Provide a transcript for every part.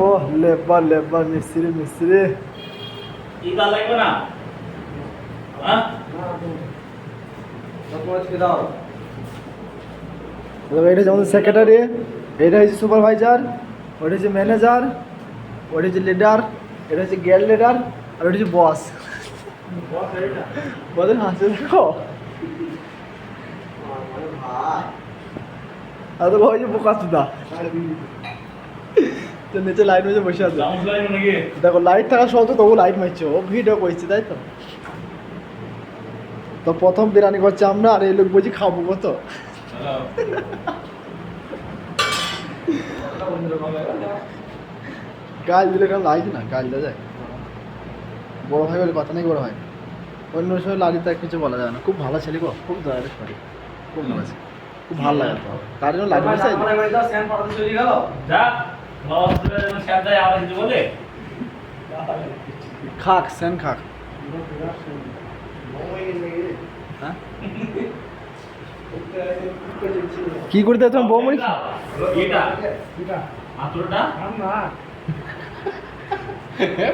ও labour labour মিস্ত্রি মিস্ত্রি কি কাজ লাগবে না হ্যাঁ এটা যেমন সেক্রেটারি, এটা হচ্ছে সুপারভাইজার, ওটা হচ্ছে ম্যানেজার, ওটা হচ্ছে লিডার, এটা হচ্ছে গেল লিডার, আর ওটা হচ্ছে বস। বলেন হাসি দেখো আর তো ওই যে বোকা সুদা তো নিচে লাইট মেজে বসে আছে। দেখো লাইট থাকা সত্ত্বেও তবু লাইট মারছে, ও ভিডিও করছে তাই তো। তো প্রথম বিরিয়ানি করছে আমরা, আর এই লোক বলছি খাবো কত। গাল দিলে কেন লাইট না, গাল দেওয়া যায়। বড় ভাই বলে কথা নেই, বড় ভাই অন্য সময় লালিতা কিছু বলা যায় না। খুব ভালো ছেলে গো, খুব দয়া করে, খুব ভালো আছে, খুব ভালো লাগে তো। তার জন্য লাইট বসে খাক সেন খাক। হ্যাঁ কি করতে তোমার বৌমনি?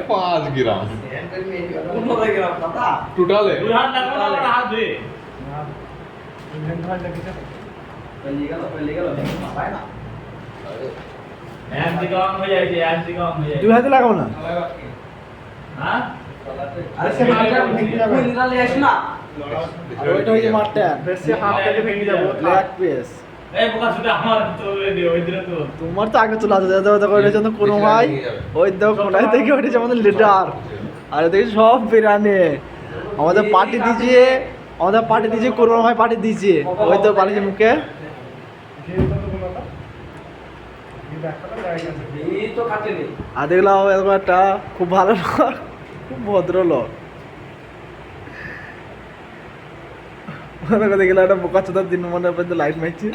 पाँच ग्राम टोटल है দুই হাতে লাগাও না। ওইটা হচ্ছে মারটা ব্ল্যাক পেস। তোমার তো আগে চলে আসে ওইটার জন্য কোনো ভাই ওই দেখো কোনায় থেকে ওইটা আমাদের লিডার। আর দেখি সব বিরিয়ানি আমাদের পার্টি দিয়েছে, আমাদের পার্টি দিয়েছে, কোনো ভাই পার্টি দিয়েছে। ওই তো পানিছে মুখে। আর দেখলাম এরকম একটা খুব ভালো লোক, খুব ভদ্র লোক। দেখলাম একটা বোকা চোদার দিন মনে পর্যন্ত লাইট মারছে।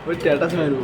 ওই স্ট্যাটাস মারবো।